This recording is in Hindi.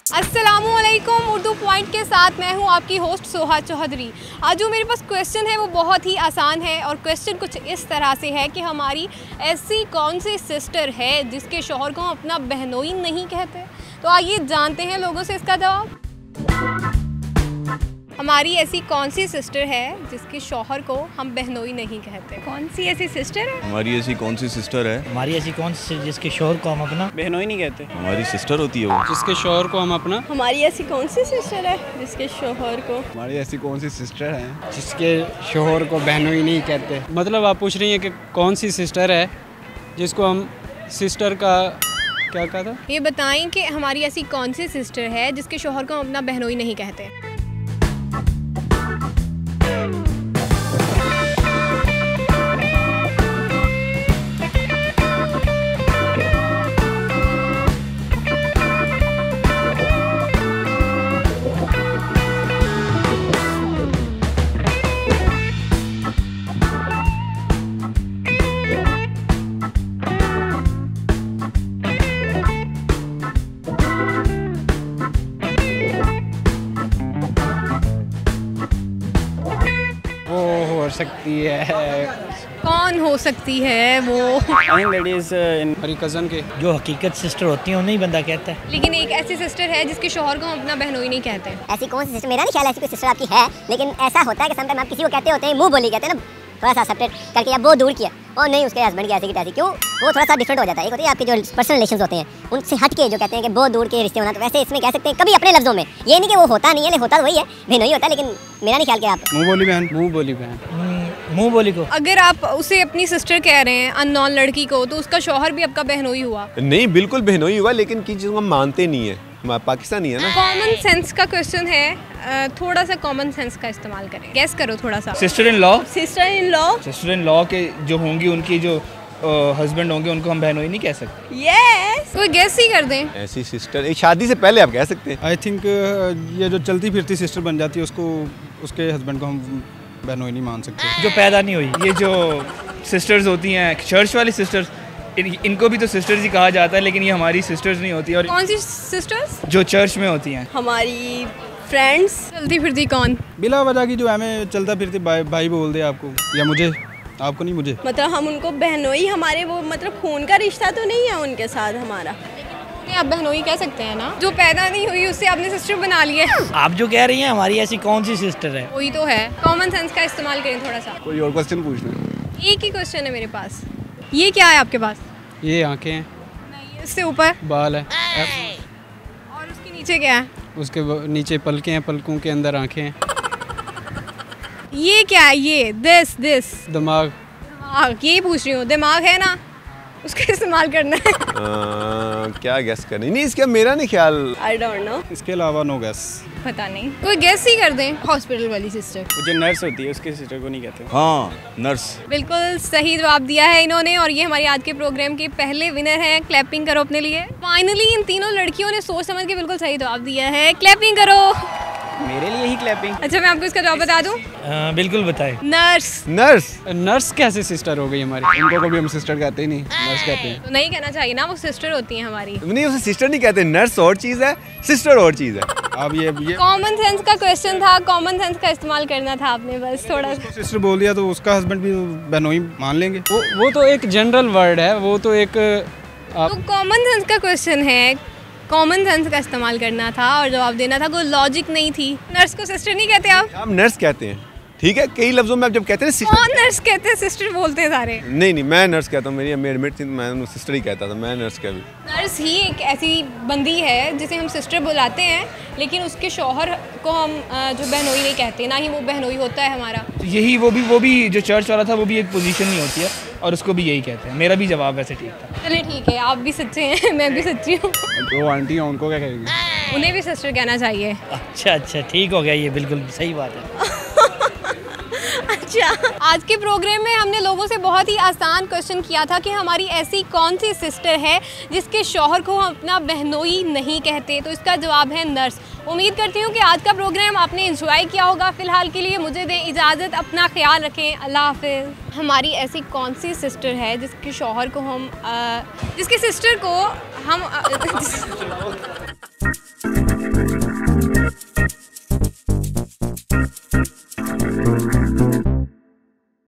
अस्सलामुअलैकुम। उर्दू पॉइंट के साथ मैं हूं आपकी होस्ट सोहा चौधरी। आज जो मेरे पास क्वेश्चन है वो बहुत ही आसान है और क्वेश्चन कुछ इस तरह से है कि हमारी ऐसी कौन सी सिस्टर है जिसके शौहर को हम अपना बहनोई नहीं कहते। तो आइए जानते हैं लोगों से इसका जवाब। हमारी ऐसी कौन सी सिस्टर है जिसके शौहर को हम बहनोई नहीं कहते? कौन सी ऐसी सिस्टर है? हमारी ऐसी कौन सी सिस्टर है? हमारी ऐसी कौन सी जिसके शौहर को हम अपना बहनोई नहीं कहते? हमारी सिस्टर होती है वो, जिसके शौहर को हम अपना। हमारी ऐसी कौन सी सिस्टर है जिसके शौहर को। हमारी ऐसी कौन सी सिस्टर है जिसके शौहर को बहनोई नहीं कहते। मतलब आप पूछ रही हैं कि कौन सी सिस्टर है जिसको हम सिस्टर का क्या कहा था? ये बताएं कि हमारी ऐसी कौन सी सिस्टर है जिसके शौहर को हम अपना बहनोई नहीं कहते। हो सकती है। कौन हो सकती है वो? हमारी कज़न के जो हकीकत सिस्टर होती हैं उन्हें ही बंदा कहता है। लेकिन एक ऐसी सिस्टर है जिसके शौहर को हम अपना बहनोई नहीं कहते। ऐसी कौन सी सिस्टर, मेरा नहीं ख्याल ऐसी कोई सिस्टर आपकी है, लेकिन ऐसा होता है कि समटाइम आप किसी को कहते होते हैं मुंह बोली कहते हैं ना, थोड़ा सा सेपरेट करके, या वो दूर किया और नहीं उसके हस्बैंड की ऐसी की तैसी, क्यों वो थोड़ा सा डिफरेंट हो जाता है। एक होती है आपके जो पर्सनल रिलेशंस होते हैं उनसे हट के जो कहते हैं कि बहुत दूर के रिश्ते होना, तो वैसे इसमें कह सकते हैं कभी अपने लफ्जों में, ये नहीं कि वो होता नहीं है, होता तो वही है, बहनोई होता है, लेकिन मेरा नहीं ख्याल कि आप मुंह बोली बहन। मुंह बोली बहन, मुंह बोली को अगर आप उसे अपनी सिस्टर कह रहे हैं अननोन लड़की को, तो उसका शौहर भी आपका बहनोई हुआ? नहीं बिल्कुल बहनोई हुआ, लेकिन की चीज़ हम मानते नहीं है, हमारा पाकिस्तानी है ना। कॉमन सेंस का क्वेश्चन है, थोड़ा सा कॉमन सेंस का इस्तेमाल करें, गैस करो थोड़ा सा। Sister in law sister in law के जो होंगी, उनकी जो हस्बैंड होंगे, उनको हम बहनोई नहीं कह सकते। यस, कोई गैस ही कर दें। ऐसी सिस्टर एक शादी से पहले आप कह सकते हैं। आई थिंक ये जो चलती फिरती सिस्टर बन जाती है, उसको उसके हस्बैंड को हम बहनोई नहीं मान सकते। जो पैदा नहीं हुई, ये जो सिस्टर्स होती हैं, चर्च वाली सिस्टर्स, इनको भी तो सिस्टर्स ही कहा जाता है, लेकिन ये हमारी सिस्टर्स नहीं होती। और कौन सी सिस्टर्स? जो चर्च में होती हैं। हमारी फ्रेंड्स। चलती फिरती कौन? बिला वजह की जो हमें चलता फिरती भाई बोल दे आपको, या मुझे, आपको नहीं मुझे। मतलब हम उनको बहनोई, हमारे वो मतलब खून का रिश्ता तो नहीं है उनके साथ हमारा। आप बहनोई कह सकते हैं ना, जो पैदा नहीं हुई उससे आपने सिस्टर बना लिया। आप जो कह रही हैं हमारी ऐसी कौन सी सिस्टर है, वही तो है। कॉमन सेंस का इस्तेमाल करें थोड़ा सा। कोई और क्वेश्चन पूछ लें। एक ही क्वेश्चन है मेरे पास। ये क्या है आपके पास? ये आंखें हैं, नहीं, इससे ऊपर बाल है, और उसके नीचे क्या है? उसके नीचे पलकें हैं, पलकों के अंदर आंखें हैं। ये क्या है? ये दिस दिमाग। दिमाग, यही पूछ रही हूँ। दिमाग है ना, उसका इस्तेमाल करना है। क्या गैस करनी? नहीं इसका मेरा नहीं ख्याल। I don't know. इसके अलावा नो गैस। पता नहीं, कोई गैस ही कर दें। हॉस्पिटल वाली सिस्टर। वो जो नर्स होती है उसके सिस्टर को नहीं कहते। हाँ नर्स। बिल्कुल सही जवाब दिया है इन्होंने, और ये हमारी आज के प्रोग्राम के पहले विनर हैं। क्लैपिंग करो अपने लिए। फाइनली इन तीनों लड़कियों ने सोच समझ के बिल्कुल सही जवाब दिया है। क्लैपिंग करो मेरे लिए ही क्लैपिंग। अच्छा, मैं आपको इसका जवाब बता दूं। बिल्कुल बताएं। नर्स कैसे सिस्टर हो गई हमारी? इनको कभी हम सिस्टर कहते ही नहीं, नर्स कहते हैं। तो नहीं कहना चाहिए ना, वो सिस्टर होती हैं हमारी। नहीं उसे सिस्टर नहीं कहते, नर्स और चीज़ है, सिस्टर और चीज़ है। अब ये कॉमन सेंस का क्वेश्चन था, कॉमन सेंस का इस्तेमाल करना था आपने, बस थोड़ा सा। सिस्टर बोल दिया तो उसका हस्बैंड भी बहनोई मान लेंगे। वो तो एक जनरल वर्ड है, वो तो एक तो कॉमन सेंस का क्वेश्चन है, कॉमन सेंस का इस्तेमाल करना था और जवाब देना था, कोई लॉजिक नहीं थी। नर्स को सिस्टर नहीं कहते आप? हम नर्स कहते हैं, ठीक है। कई लफ्जों में आप जब कहते हैं सिस्टर, कौन नर्स कहते हैं? सिस्टर बोलते हैं सारे। नहीं मैं नर्स कहता हूँ, मेरी मेडमेट थी, मैं उन्हें सिस्टर ही कहता था। मैं नर्स कह भी। नर्स ही एक ऐसी बंदी है जिसे हम सिस्टर बुलाते हैं, लेकिन उसके शौहर को हम जो बहनोई नहीं कहते, ना ही वो बहनोई होता है हमारा। तो यही वो भी जो चर्च वाला था, वो भी एक पोजीशन नहीं होती है, और उसको भी यही कहते हैं। मेरा भी जवाब वैसे ठीक था। चलिए ठीक है, आप भी सच्चे हैं, मैं भी सच्ची हूँ। जो आंटी हैं उनको क्या कहेगी? उन्हें भी सिस्टर कहना चाहिए। अच्छा ठीक हो गया, ये बिल्कुल सही बात है। अच्छा, आज के प्रोग्राम में हमने लोगों से बहुत ही आसान क्वेश्चन किया था कि हमारी ऐसी कौन सी सिस्टर है जिसके शौहर को हम अपना बहनोई नहीं कहते। तो इसका जवाब है नर्स। उम्मीद करती हूँ कि आज का प्रोग्राम आपने एंजॉय किया होगा। फिलहाल के लिए मुझे दें इजाज़त, अपना ख्याल रखें, अल्लाह हाफिज़। हमारी ऐसी कौन सी सिस्टर है जिसके शौहर को हम जिसके सिस्टर को हम